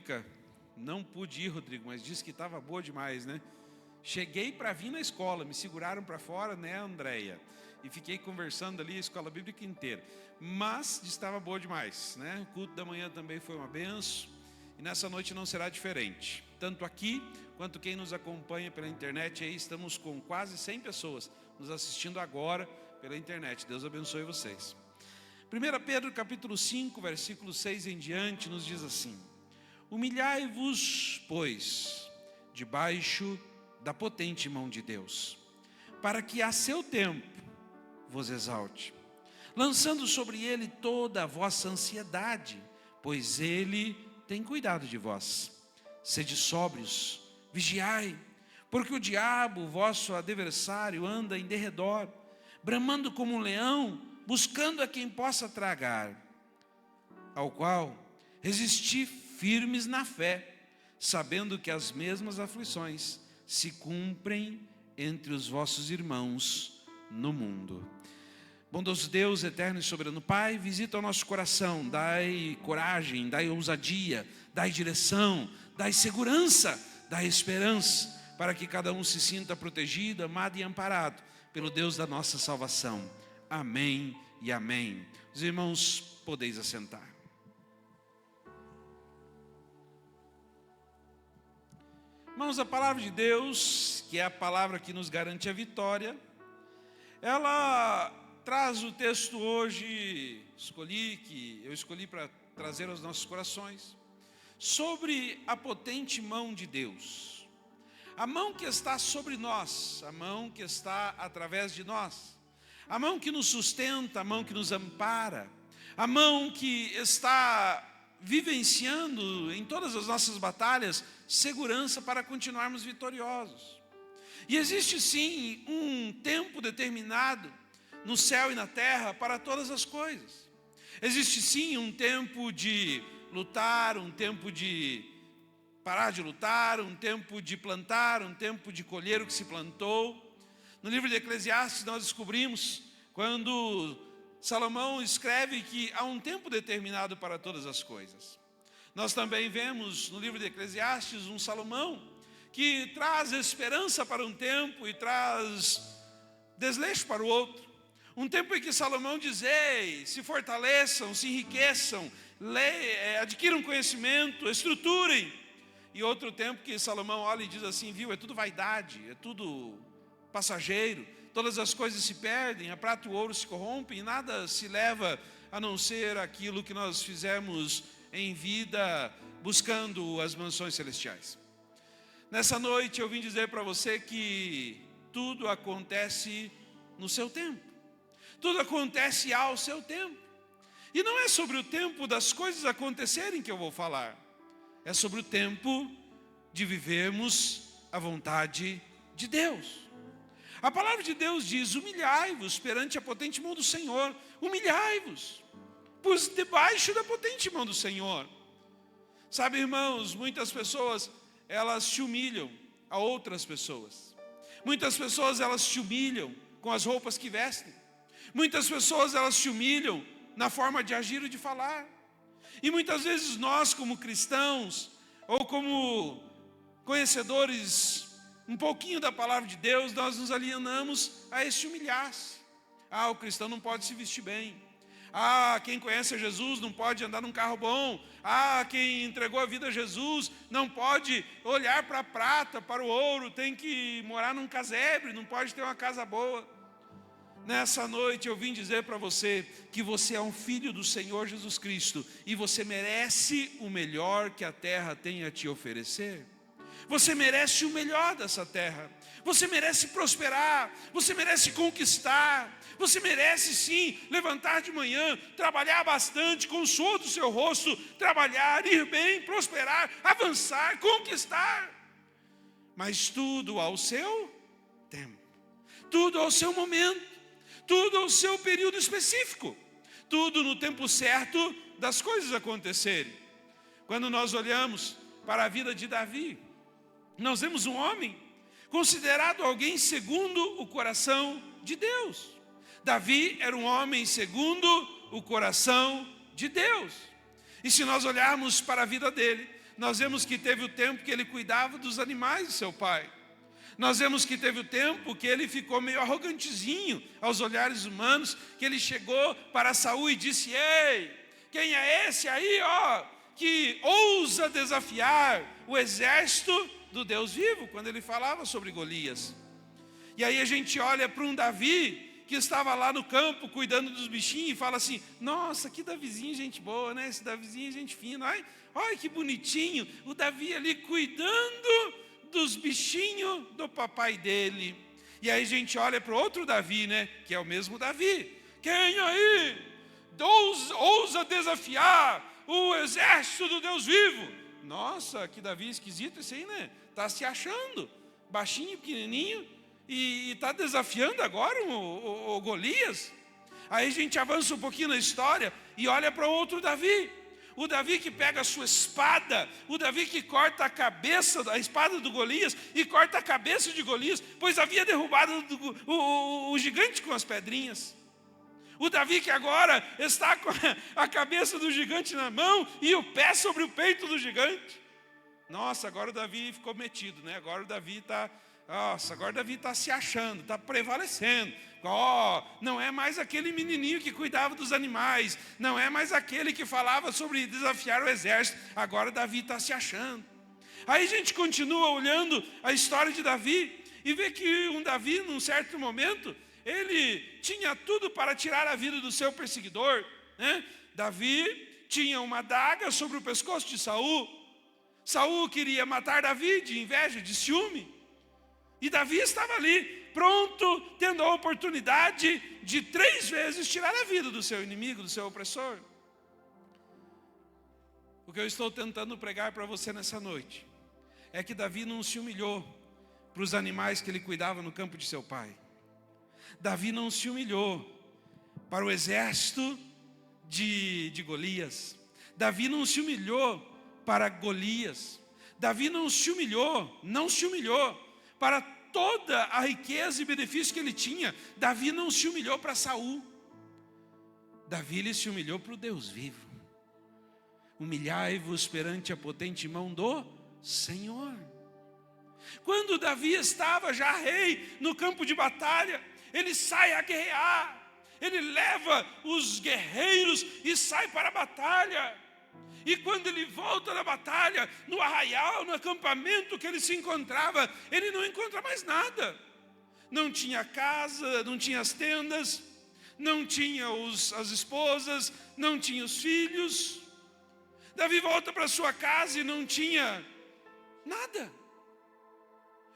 bíblica. Não pude ir, Rodrigo, mas disse que estava boa demais, né? Cheguei para vir na escola, me seguraram para fora, né, Andréia? E fiquei conversando ali a escola bíblica inteira. Mas estava boa demais, né? O culto da manhã também foi uma benção. E nessa noite não será diferente. Tanto aqui, quanto quem nos acompanha pela internet. Aí estamos com quase 100 pessoas nos assistindo agora pela internet. Deus abençoe vocês. 1 Pedro capítulo 5, versículo 6 em diante, nos diz assim: humilhai-vos, pois, debaixo da potente mão de Deus, para que a seu tempo vos exalte, lançando sobre ele toda a vossa ansiedade, pois ele tem cuidado de vós. Sede sóbrios, vigiai, porque o diabo, vosso adversário, anda em derredor, bramando como um leão, buscando a quem possa tragar, ao qual resisti firmes na fé, sabendo que as mesmas aflições se cumprem entre os vossos irmãos no mundo. Bondoso Deus, eterno e soberano Pai, visita o nosso coração, dai coragem, dai ousadia, dai direção, dai segurança, dai esperança, para que cada um se sinta protegido, amado e amparado pelo Deus da nossa salvação. Amém e amém. Os irmãos, podeis assentar. Irmãos, a palavra de Deus, que é a palavra que nos garante a vitória, ela traz o texto hoje, que eu escolhi para trazer aos nossos corações, sobre a potente mão de Deus. A mão que está sobre nós, a mão que está através de nós, a mão que nos sustenta, a mão que nos ampara, a mão que está vivenciando em todas as nossas batalhas segurança para continuarmos vitoriosos. E existe sim um tempo determinado no céu e na terra para todas as coisas. Existe sim um tempo de lutar, um tempo de parar de lutar, um tempo de plantar, um tempo de colher o que se plantou. No livro de Eclesiastes nós descobrimos, quando Salomão escreve, que há um tempo determinado para todas as coisas. Nós também vemos no livro de Eclesiastes um Salomão que traz esperança para um tempo e traz desleixo para o outro. Um tempo em que Salomão diz: ei, se fortaleçam, se enriqueçam, adquiram conhecimento, estruturem. E outro tempo que Salomão olha e diz assim: viu, é tudo vaidade, é tudo passageiro, todas as coisas se perdem, a prata e o ouro se corrompem, e nada se leva a não ser aquilo que nós fizemos em vida, buscando as mansões celestiais. Nessa noite eu vim dizer para você que tudo acontece no seu tempo, tudo acontece ao seu tempo, e não é sobre o tempo das coisas acontecerem que eu vou falar, é sobre o tempo de vivermos a vontade de Deus. A palavra de Deus diz: humilhai-vos perante a potente mão do Senhor. Humilhai-vos, pois debaixo da potente mão do Senhor. Sabe, irmãos, muitas pessoas, elas se humilham a outras pessoas. Muitas pessoas, elas se humilham com as roupas que vestem. Muitas pessoas, elas se humilham na forma de agir e de falar. E muitas vezes nós, como cristãos, ou como conhecedores um pouquinho da palavra de Deus, nós nos alienamos a esse humilhar-se. O cristão não pode se vestir bem. Quem conhece Jesus não pode andar num carro bom. Quem entregou a vida a Jesus não pode olhar para a prata, para o ouro, tem que morar num casebre, não pode ter uma casa boa. Nessa noite eu vim dizer para você que você é um filho do Senhor Jesus Cristo e você merece o melhor que a terra tem a te oferecer. Você merece o melhor dessa terra. Você merece prosperar. Você merece conquistar. Você merece sim levantar de manhã, trabalhar bastante com o suor do seu rosto, trabalhar, ir bem, prosperar, avançar, conquistar. Mas tudo ao seu tempo, tudo ao seu momento, tudo ao seu período específico, tudo no tempo certo das coisas acontecerem. Quando nós olhamos para a vida de Davi, nós vemos um homem considerado alguém segundo o coração de Deus. Davi era um homem segundo o coração de Deus. E se nós olharmos para a vida dele, nós vemos que teve o tempo que ele cuidava dos animais de seu pai. Nós vemos que teve o tempo que ele ficou meio arrogantezinho aos olhares humanos, que ele chegou para Saul e disse: ei, quem é esse aí, que ousa desafiar o exército do Deus vivo? Quando ele falava sobre Golias. E aí a gente olha para um Davi que estava lá no campo cuidando dos bichinhos e fala assim: nossa, que Davizinho gente boa, né? Esse Davizinho gente fina, ai que bonitinho, o Davi ali cuidando dos bichinhos do papai dele. E aí a gente olha para outro Davi, né? Que é o mesmo Davi. Quem aí ousa desafiar o exército do Deus vivo? Nossa, que Davi esquisito esse aí, né? Está se achando, baixinho, pequenininho, e está desafiando agora o Golias. Aí a gente avança um pouquinho na história e olha para outro Davi. O Davi que pega a sua espada, o Davi que corta a espada do Golias e corta a cabeça de Golias, pois havia derrubado o gigante com as pedrinhas. O Davi que agora está com a cabeça do gigante na mão e o pé sobre o peito do gigante. Nossa, agora o Davi ficou metido, né? Agora o Davi está se achando, está prevalecendo. Não é mais aquele menininho que cuidava dos animais, não é mais aquele que falava sobre desafiar o exército. Agora Davi está se achando. Aí a gente continua olhando a história de Davi e vê que um Davi, num certo momento, ele tinha tudo para tirar a vida do seu perseguidor, né? Davi tinha uma adaga sobre o pescoço de Saul. Saul queria matar Davi de inveja, de ciúme. E Davi estava ali, pronto, tendo a oportunidade de 3 vezes tirar a vida do seu inimigo, do seu opressor. O que eu estou tentando pregar para você nessa noite é que Davi não se humilhou para os animais que ele cuidava no campo de seu pai. Davi não se humilhou para o exército de Golias. Davi não se humilhou para Golias. Davi não se humilhou para toda a riqueza e benefício que ele tinha. Davi não se humilhou para Saul. Davi ele se humilhou para o Deus vivo. Humilhai-vos perante a potente mão do Senhor. Quando Davi estava já rei no campo de batalha, ele sai a guerrear. Ele leva os guerreiros e sai para a batalha. E quando ele volta da batalha, no arraial, no acampamento que ele se encontrava, ele não encontra mais nada. Não tinha casa, não tinha as tendas, não tinha as esposas, não tinha os filhos. Davi volta para sua casa e não tinha nada.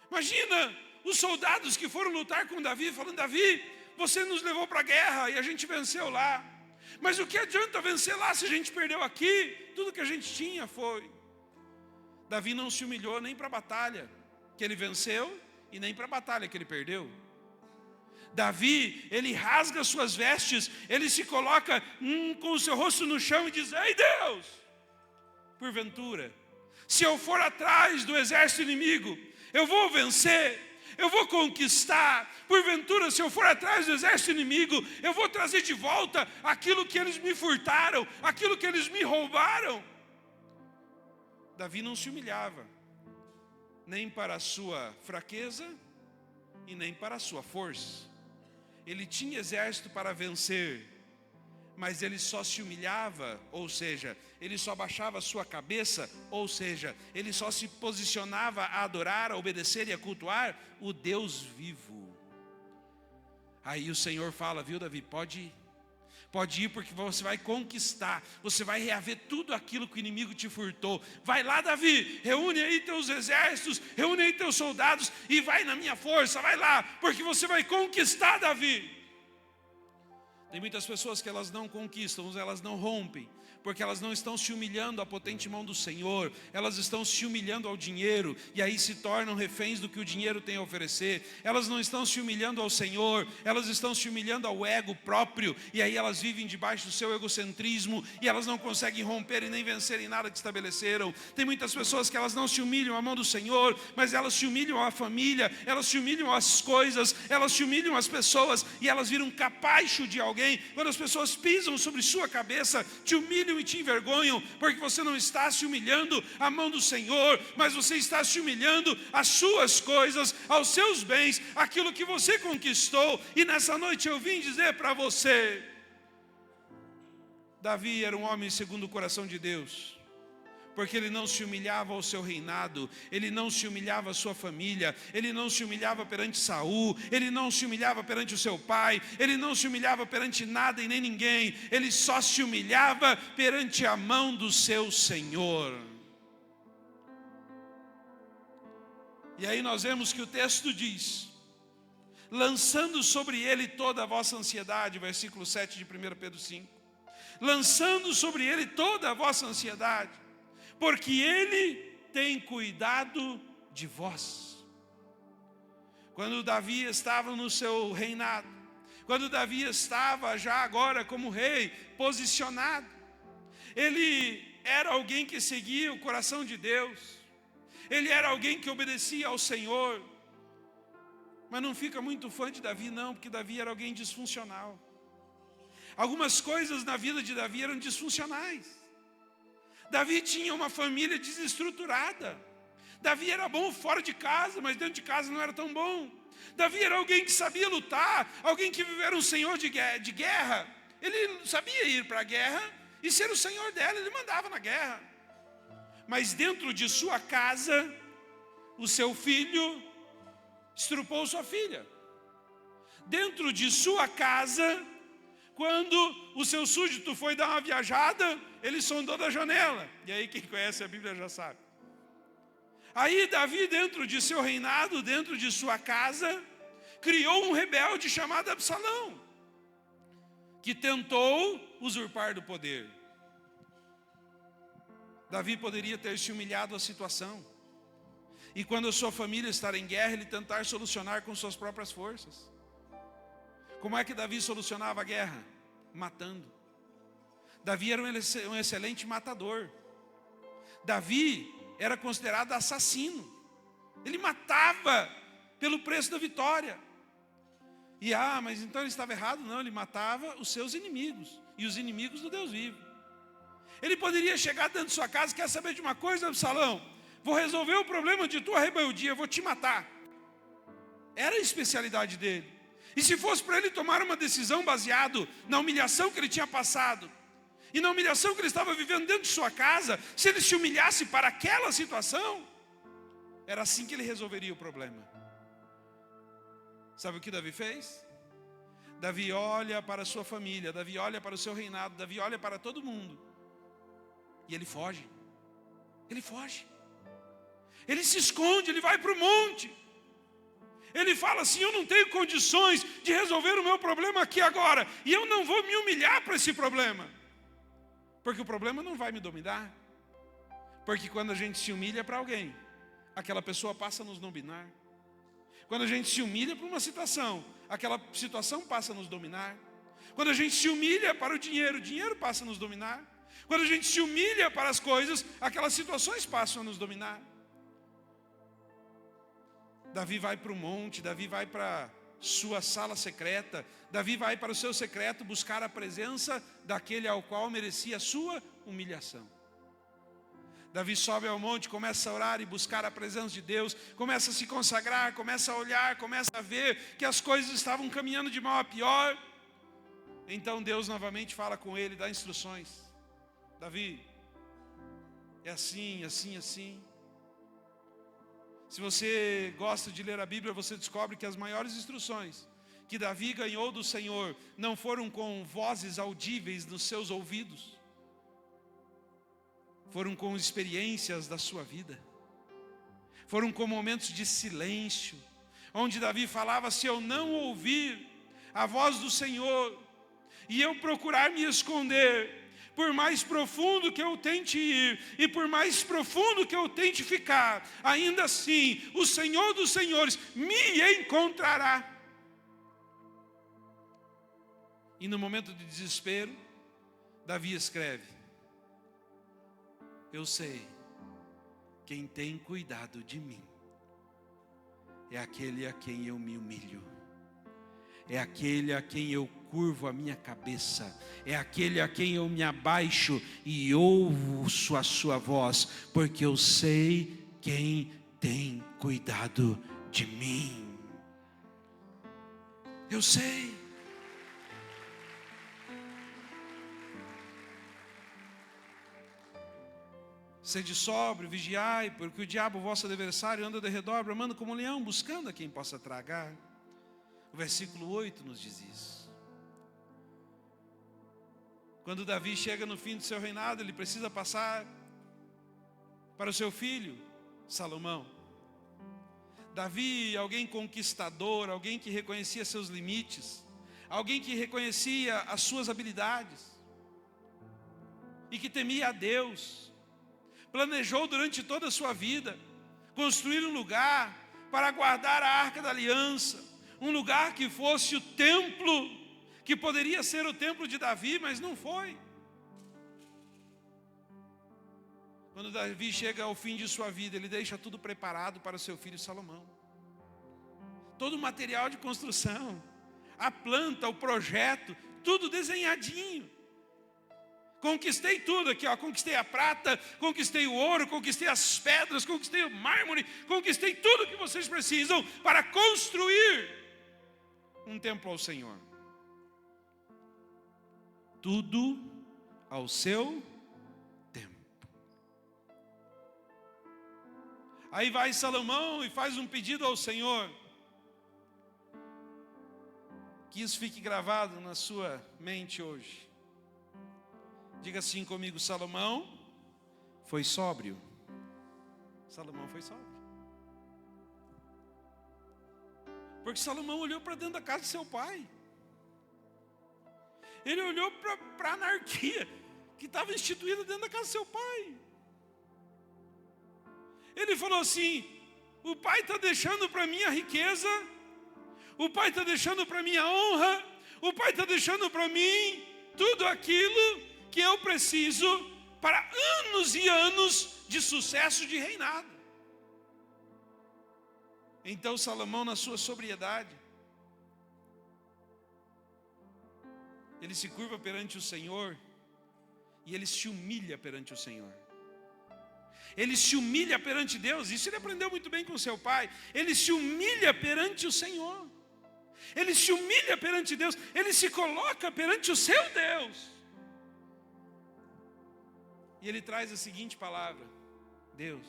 Imagina os soldados que foram lutar com Davi, falando: Davi, você nos levou para a guerra e a gente venceu lá. Mas o que adianta vencer lá se a gente perdeu aqui? Tudo que a gente tinha foi. Davi não se humilhou nem para a batalha que ele venceu e nem para a batalha que ele perdeu. Davi, ele rasga suas vestes, ele se coloca com o seu rosto no chão e diz: ei Deus, porventura, se eu for atrás do exército inimigo, eu vou vencer, eu vou conquistar. Porventura, se eu for atrás do exército inimigo, eu vou trazer de volta aquilo que eles me furtaram, aquilo que eles me roubaram. Davi não se humilhava, nem para a sua fraqueza e nem para a sua força. Ele tinha exército para vencer, mas ele só se humilhava, ou seja, ele só baixava a sua cabeça, ou seja, ele só se posicionava a adorar, a obedecer e a cultuar o Deus vivo. Aí o Senhor fala: viu Davi, pode ir porque você vai conquistar, você vai reaver tudo aquilo que o inimigo te furtou. Vai lá Davi, reúne aí teus exércitos, reúne aí teus soldados e vai na minha força, vai lá, porque você vai conquistar Davi. Tem muitas pessoas que elas não conquistam, elas não rompem, porque elas não estão se humilhando à potente mão do Senhor, elas estão se humilhando ao dinheiro, e aí se tornam reféns do que o dinheiro tem a oferecer. Elas não estão se humilhando ao Senhor, elas estão se humilhando ao ego próprio, e aí elas vivem debaixo do seu egocentrismo, e elas não conseguem romper e nem vencer em nada que estabeleceram. Tem muitas pessoas que elas não se humilham à mão do Senhor, mas elas se humilham à família, elas se humilham às coisas, elas se humilham às pessoas, e elas viram capacho de alguém. Quando as pessoas pisam sobre sua cabeça, te humilham humilham e te envergonham, porque você não está se humilhando à mão do Senhor, mas você está se humilhando às suas coisas, aos seus bens, aquilo que você conquistou. E nessa noite eu vim dizer para você, Davi era um homem segundo o coração de Deus, porque ele não se humilhava ao seu reinado, ele não se humilhava à sua família, ele não se humilhava perante Saul, ele não se humilhava perante o seu pai, ele não se humilhava perante nada e nem ninguém, ele só se humilhava perante a mão do seu Senhor. E aí nós vemos que o texto diz, lançando sobre ele toda a vossa ansiedade, versículo 7 de 1 Pedro 5, lançando sobre ele toda a vossa ansiedade, porque ele tem cuidado de vós. Quando Davi estava no seu reinado, quando Davi estava já agora como rei, posicionado, ele era alguém que seguia o coração de Deus, ele era alguém que obedecia ao Senhor. Mas não fica muito fã de Davi não, porque Davi era alguém disfuncional. Algumas coisas na vida de Davi eram disfuncionais. Davi tinha uma família desestruturada. Davi era bom fora de casa, mas dentro de casa não era tão bom. Davi era alguém que sabia lutar, alguém que era um senhor de guerra. Ele sabia ir para a guerra e ser o senhor dela, ele mandava na guerra. Mas dentro de sua casa, o seu filho estrupou sua filha. Dentro de sua casa, quando o seu súdito foi dar uma viajada, ele sondou da janela. E aí quem conhece a Bíblia já sabe. Aí Davi, dentro de seu reinado, dentro de sua casa, criou um rebelde chamado Absalão, que tentou usurpar do poder. Davi poderia ter se humilhado à situação. E quando a sua família estar em guerra, ele tentar solucionar com suas próprias forças. Como é que Davi solucionava a guerra? Matando. Davi era um excelente matador. Davi era considerado assassino. Ele matava pelo preço da vitória. E mas então ele estava errado? Não, ele matava os seus inimigos e os inimigos do Deus vivo. Ele poderia chegar dentro de sua casa, quer saber de uma coisa, Absalão? Vou resolver o problema de tua rebeldia, vou te matar. Era a especialidade dele. E se fosse para ele tomar uma decisão baseado na humilhação que ele tinha passado, e na humilhação que ele estava vivendo dentro de sua casa, se ele se humilhasse para aquela situação, era assim que ele resolveria o problema. Sabe o que Davi fez? Davi olha para a sua família, Davi olha para o seu reinado, Davi olha para todo mundo, e ele foge. Ele foge. Ele se esconde, ele vai para o monte. Ele fala assim, eu não tenho condições de resolver o meu problema aqui agora, e eu não vou me humilhar para esse problema, porque o problema não vai me dominar. Porque quando a gente se humilha para alguém, aquela pessoa passa a nos dominar. Quando a gente se humilha para uma situação, aquela situação passa a nos dominar. Quando a gente se humilha para o dinheiro passa a nos dominar. Quando a gente se humilha para as coisas, aquelas situações passam a nos dominar. Davi vai para o monte, Davi vai para sua sala secreta, Davi vai para o seu secreto buscar a presença daquele ao qual merecia a sua humilhação. Davi sobe ao monte, começa a orar e buscar a presença de Deus, começa a se consagrar, começa a olhar, começa a ver que as coisas estavam caminhando de mal a pior. Então Deus novamente fala com ele, dá instruções. Davi, é assim, assim, assim. Se você gosta de ler a Bíblia, você descobre que as maiores instruções que Davi ganhou do Senhor não foram com vozes audíveis nos seus ouvidos, foram com experiências da sua vida, foram com momentos de silêncio, onde Davi falava, se eu não ouvir a voz do Senhor, e eu procurar me esconder, por mais profundo que eu tente ir, e por mais profundo que eu tente ficar, ainda assim, o Senhor dos Senhores me encontrará. E no momento de desespero, Davi escreve, eu sei, quem tem cuidado de mim, é aquele a quem eu me humilho, é aquele a quem eu curvo a minha cabeça, é aquele a quem eu me abaixo e ouço a sua voz, porque eu sei quem tem cuidado de mim. Eu sei. Sede sóbrio, vigiai, porque o diabo, vosso adversário, anda de redor, bramando como um leão, buscando a quem possa tragar. O versículo 8 nos diz isso. Quando Davi chega no fim do seu reinado, ele precisa passar para o seu filho, Salomão. Davi, alguém conquistador, alguém que reconhecia seus limites, alguém que reconhecia as suas habilidades e que temia a Deus, planejou durante toda a sua vida construir um lugar para guardar a Arca da Aliança, um lugar que fosse o templo, que poderia ser o templo de Davi, mas não foi. Quando Davi chega ao fim de sua vida, ele deixa tudo preparado para o seu filho Salomão. Todo o material de construção, a planta, o projeto, tudo desenhadinho. Conquistei tudo aqui, ó. Conquistei a prata, conquistei o ouro, conquistei as pedras, conquistei o mármore, conquistei tudo que vocês precisam para construir um templo ao Senhor. Tudo ao seu tempo. Aí vai Salomão e faz um pedido ao Senhor. Que isso fique gravado na sua mente hoje. Diga assim comigo: Salomão foi sóbrio. Salomão foi sóbrio. Porque Salomão olhou para dentro da casa de seu pai. Ele olhou para a anarquia que estava instituída dentro da casa do seu pai. Ele falou assim: o pai está deixando para mim a riqueza, o pai está deixando para mim a honra, o pai está deixando para mim tudo aquilo que eu preciso para anos e anos de sucesso de reinado. Então Salomão, na sua sobriedade, ele se curva perante o Senhor e ele se humilha perante o Senhor. Ele se humilha perante Deus. Isso ele aprendeu muito bem com seu pai. Ele se humilha perante o Senhor. Ele se humilha perante Deus. Ele se coloca perante o seu Deus. E ele traz a seguinte palavra: Deus,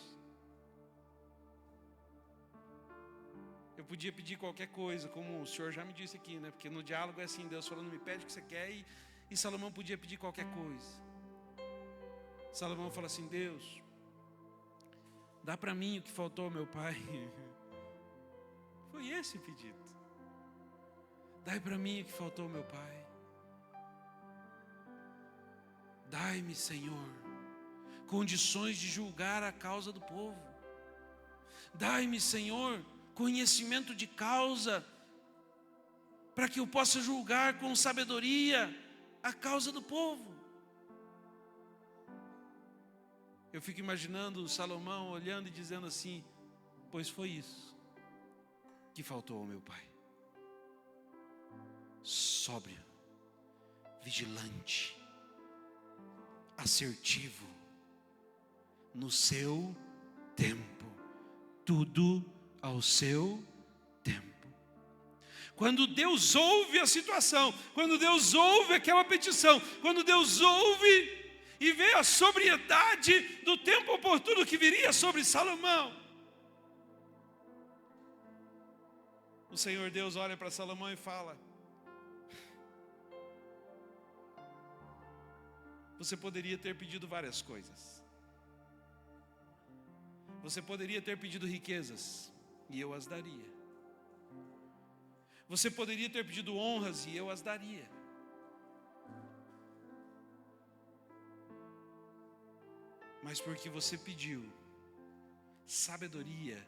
eu podia pedir qualquer coisa, como o Senhor já me disse aqui, né? Porque no diálogo é assim, Deus falando, me pede o que você quer, e Salomão podia pedir qualquer coisa. Salomão fala assim: Deus, dá para mim o que faltou ao meu pai. Foi esse o pedido. Dai para mim o que faltou ao meu pai. Dai-me, Senhor, condições de julgar a causa do povo. Dai-me, Senhor, conhecimento de causa, para que eu possa julgar com sabedoria a causa do povo. Eu fico imaginando Salomão olhando e dizendo assim: pois foi isso que faltou ao meu pai. Sóbrio, vigilante, assertivo, no seu tempo, tudo ao seu tempo. Quando Deus ouve a situação, quando Deus ouve aquela petição, quando Deus ouve e vê a sobriedade do tempo oportuno que viria sobre Salomão, o Senhor Deus olha para Salomão e fala: você poderia ter pedido várias coisas. Você poderia ter pedido riquezas, e eu as daria. Você poderia ter pedido honras, e eu as daria. Mas porque você pediu sabedoria,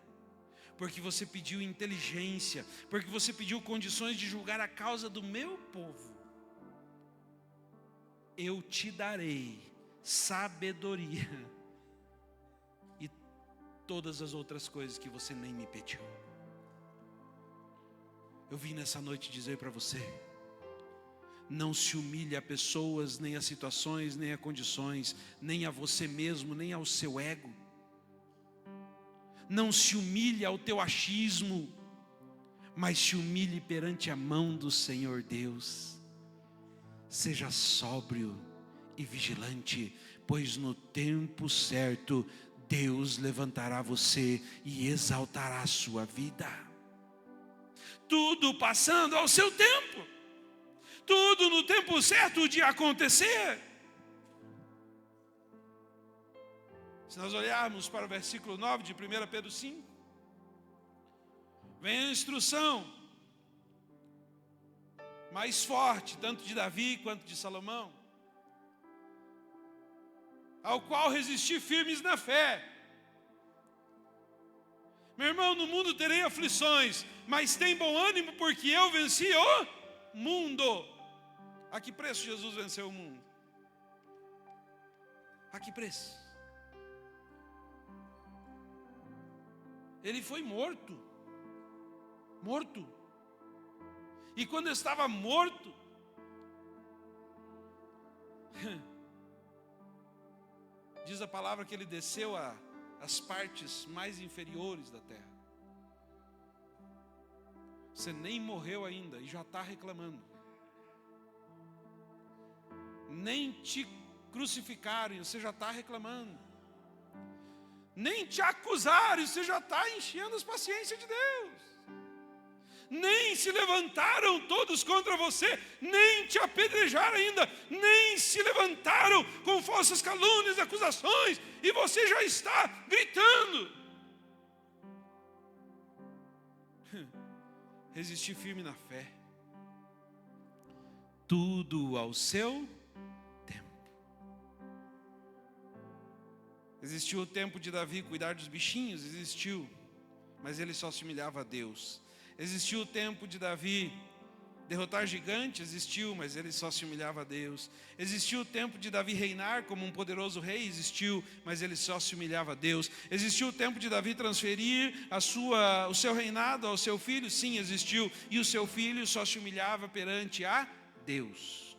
porque você pediu inteligência, porque você pediu condições de julgar a causa do meu povo, eu te darei sabedoria e todas as outras coisas que você nem me pediu. Eu vim nessa noite dizer para você: não se humilhe a pessoas, nem a situações, nem a condições, nem a você mesmo, nem ao seu ego. Não se humilhe ao teu achismo, mas se humilhe perante a mão do Senhor Deus. Seja sóbrio e vigilante, pois no tempo certo Deus levantará você e exaltará a sua vida. Tudo passando ao seu tempo, tudo no tempo certo de acontecer. Se nós olharmos para o versículo 9 de 1 Pedro 5, vem a instrução mais forte, tanto de Davi quanto de Salomão, ao qual resistir firmes na fé. Meu irmão, no mundo terei aflições, mas tem bom ânimo, porque eu venci o mundo. A que preço Jesus venceu o mundo? A que preço? Ele foi morto. E quando estava morto, diz a palavra que ele desceu às partes mais inferiores da terra. Você nem morreu ainda e já está reclamando. Nem te crucificaram e você já está reclamando. Nem te acusaram e você já está enchendo as paciências de Deus. Nem se levantaram todos contra você, nem te apedrejaram ainda, nem se levantaram com falsas calúnias e acusações, e você já está gritando. Resistir firme na fé. Tudo ao seu tempo. Existiu o tempo de Davi cuidar dos bichinhos, existiu, mas ele só se humilhava a Deus. Existiu o tempo de Davi derrotar gigantes, existiu, mas ele só se humilhava a Deus. Existiu o tempo de Davi reinar como um poderoso rei, existiu, mas ele só se humilhava a Deus. Existiu o tempo de Davi transferir o seu reinado ao seu filho, sim, existiu, e o seu filho só se humilhava perante a Deus.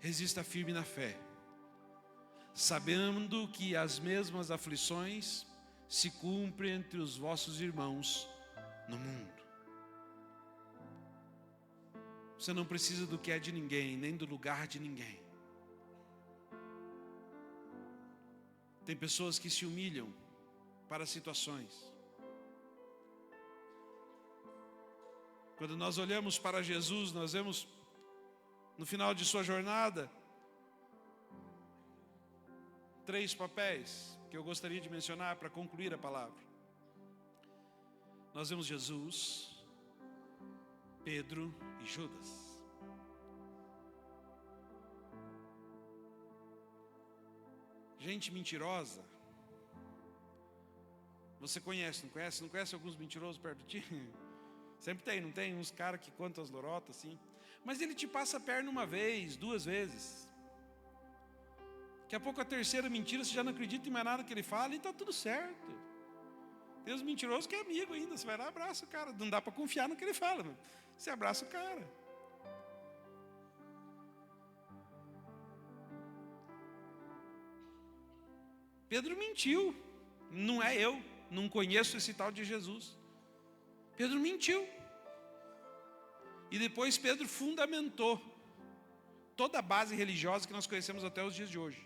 Resista firme na fé, sabendo que as mesmas aflições se cumpre entre os vossos irmãos no mundo. Você não precisa do que é de ninguém, nem do lugar de ninguém. Tem pessoas que se humilham para situações. Quando nós olhamos para Jesus, nós vemos no final de sua jornada 3 papéis que eu gostaria de mencionar para concluir a palavra. Nós vemos Jesus, Pedro e Judas. Gente mentirosa. Você conhece, não conhece? Não conhece alguns mentirosos perto de ti? Sempre tem, não tem? Uns caras que contam as lorotas assim. Mas ele te passa a perna uma vez, 2 vezes. Daqui a pouco a terceira mentira, você já não acredita em mais nada que ele fala e está tudo certo. Tem os mentirosos que é amigo ainda, você vai lá e abraça o cara. Não dá para confiar no que ele fala, você abraça o cara. Pedro mentiu, não é eu, não conheço esse tal de Jesus. Pedro mentiu. E depois Pedro fundamentou toda a base religiosa que nós conhecemos até os dias de hoje.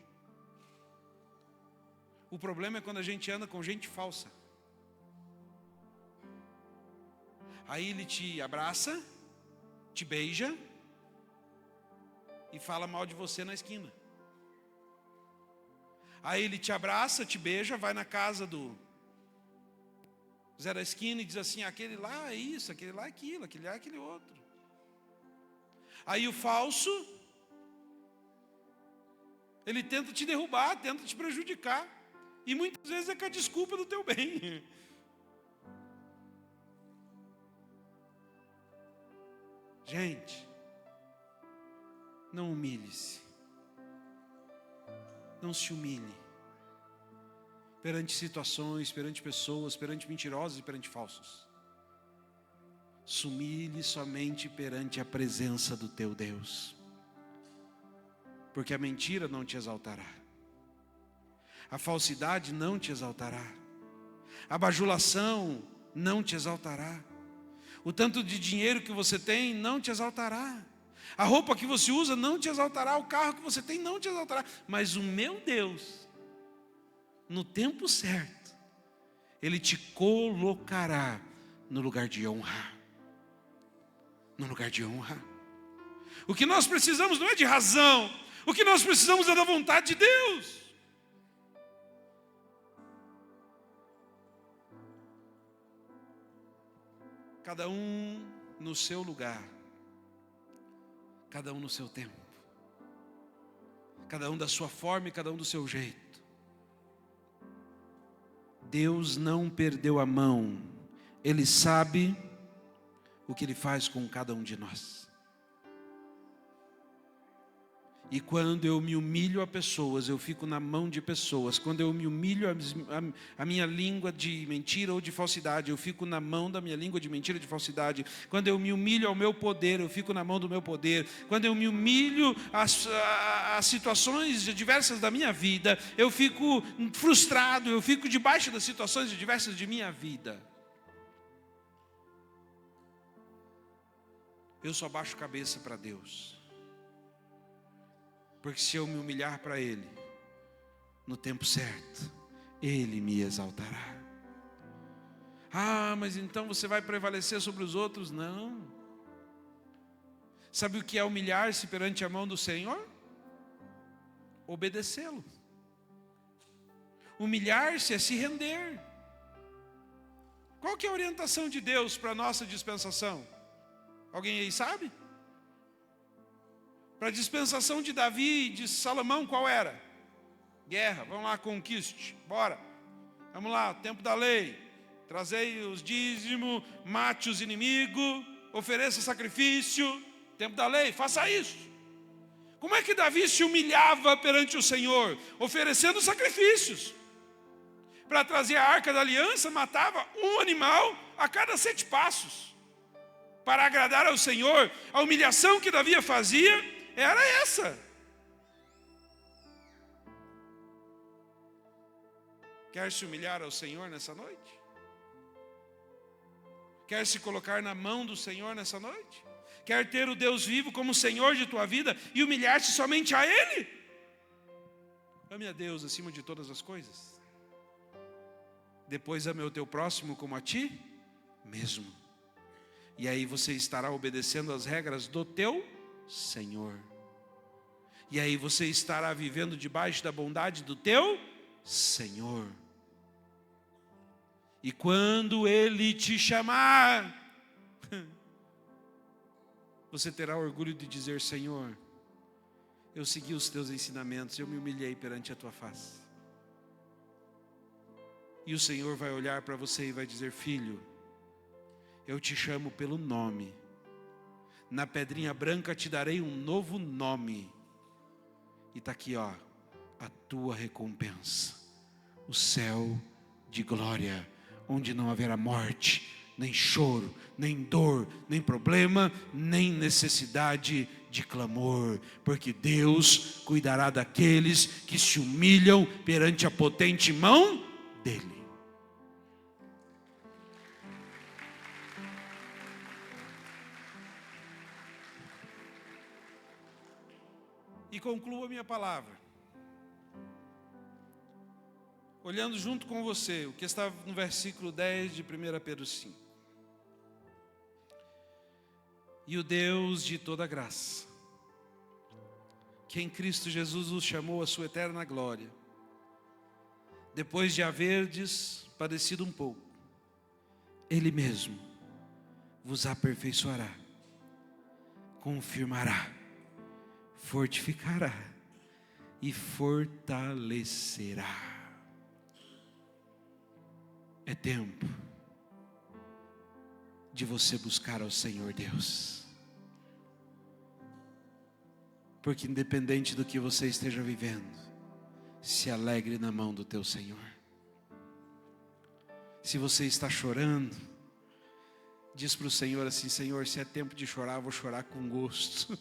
O problema é quando a gente anda com gente falsa. Aí ele te abraça, te beija e fala mal de você na esquina. Aí ele te abraça, te beija, vai na casa do Zé da esquina e diz assim: aquele lá é isso, aquele lá é aquilo, aquele lá é aquele outro. Aí o falso, ele tenta te derrubar, tenta te prejudicar. E muitas vezes é com a desculpa do teu bem. Gente, não humilhe-se. Não se humilhe perante situações, perante pessoas, perante mentirosos e perante falsos. se humilhe somente perante a presença do teu Deus. Porque a mentira não te exaltará. A falsidade não te exaltará. A bajulação não te exaltará. O tanto de dinheiro que você tem não te exaltará. A roupa que você usa não te exaltará. O carro que você tem não te exaltará. Mas o meu Deus, no tempo certo, Ele te colocará no lugar de honra. No lugar de honra. O que nós precisamos não é de razão. O que nós precisamos é da vontade de Deus. Cada um no seu lugar. Cada um no seu tempo. Cada um da sua forma e cada um do seu jeito. Deus não perdeu a mão. Ele sabe o que Ele faz com cada um de nós. E quando eu me humilho a pessoas, eu fico na mão de pessoas. Quando eu me humilho a minha língua de mentira ou de falsidade, eu fico na mão da minha língua de mentira e de falsidade. Quando eu me humilho ao meu poder, eu fico na mão do meu poder. Quando eu me humilho às situações diversas da minha vida, eu fico frustrado, eu fico debaixo das situações diversas de minha vida. Eu só baixo a cabeça para Deus. Porque se eu me humilhar para Ele, no tempo certo, Ele me exaltará. Ah, mas então você vai prevalecer sobre os outros? Não. Sabe o que é humilhar-se perante a mão do Senhor? Obedecê-lo. Humilhar-se é se render. Qual que é a orientação de Deus para a nossa dispensação? Alguém aí sabe? Para a dispensação de Davi e de Salomão, qual era? Guerra, vamos lá, conquiste, bora. Vamos lá, tempo da lei. Trazei os dízimos, mate os inimigos, ofereça sacrifício. Tempo da lei, faça isso. Como é que Davi se humilhava perante o Senhor? Oferecendo sacrifícios. Para trazer a arca da aliança, matava um animal a cada 7 passos. Para agradar ao Senhor, a humilhação que Davi fazia era essa. Quer se humilhar ao Senhor nessa noite? Quer se colocar na mão do Senhor nessa noite? Quer ter o Deus vivo como Senhor de tua vida e humilhar-se somente a Ele? Ame a Deus acima de todas as coisas. Depois ame o teu próximo como a ti mesmo. E aí você estará obedecendo as regras do teu Senhor. E aí você estará vivendo debaixo da bondade do teu Senhor. E quando Ele te chamar, você terá orgulho de dizer: Senhor, eu segui os teus ensinamentos, eu me humilhei perante a tua face. E o Senhor vai olhar para você e vai dizer: filho, eu te chamo pelo nome. Na pedrinha branca te darei um novo nome. E está aqui, ó, a tua recompensa. O céu de glória, onde não haverá morte, nem choro, nem dor, nem problema, nem necessidade de clamor. Porque Deus cuidará daqueles que se humilham perante a potente mão dEle. E concluo a minha palavra, olhando junto com você o que está no versículo 10 de 1 Pedro 5. E o Deus de toda graça, que em Cristo Jesus os chamou à sua eterna glória, depois de haverdes padecido um pouco, Ele mesmo vos aperfeiçoará, confirmará, fortificará e fortalecerá. É tempo de você buscar ao Senhor Deus. Porque independente do que você esteja vivendo, se alegre na mão do teu Senhor. Se você está chorando, Diz para o Senhor assim: Senhor, se é tempo de chorar, eu vou chorar com gosto.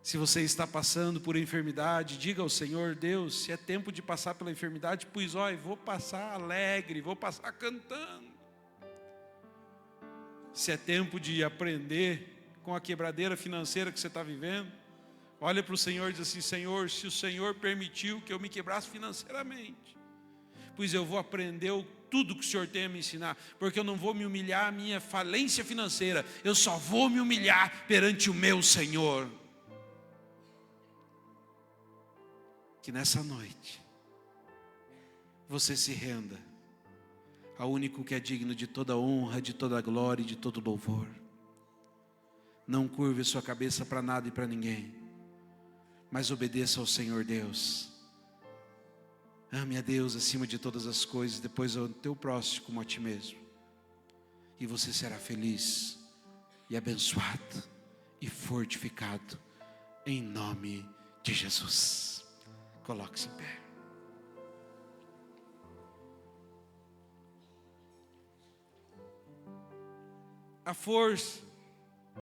Se você está passando por enfermidade, diga ao Senhor: Deus, se é tempo de passar pela enfermidade, pois olha, vou passar alegre, vou passar cantando. Se é tempo de aprender com a quebradeira financeira que você está vivendo, olha para o Senhor e diz assim: Senhor, se o Senhor permitiu que eu me quebrasse financeiramente, pois eu vou aprender tudo que o Senhor tem a me ensinar, porque eu não vou me humilhar à minha falência financeira, eu só vou me humilhar perante o meu Senhor. Que nessa noite você se renda ao único que é digno de toda honra, de toda glória e de todo louvor. Não curve sua cabeça para nada e para ninguém, mas obedeça ao Senhor Deus. Ame a Deus acima de todas as coisas, depois ao teu próximo como a ti mesmo. E você será feliz e abençoado e fortificado em nome de Jesus. Coloque-se em pé. A força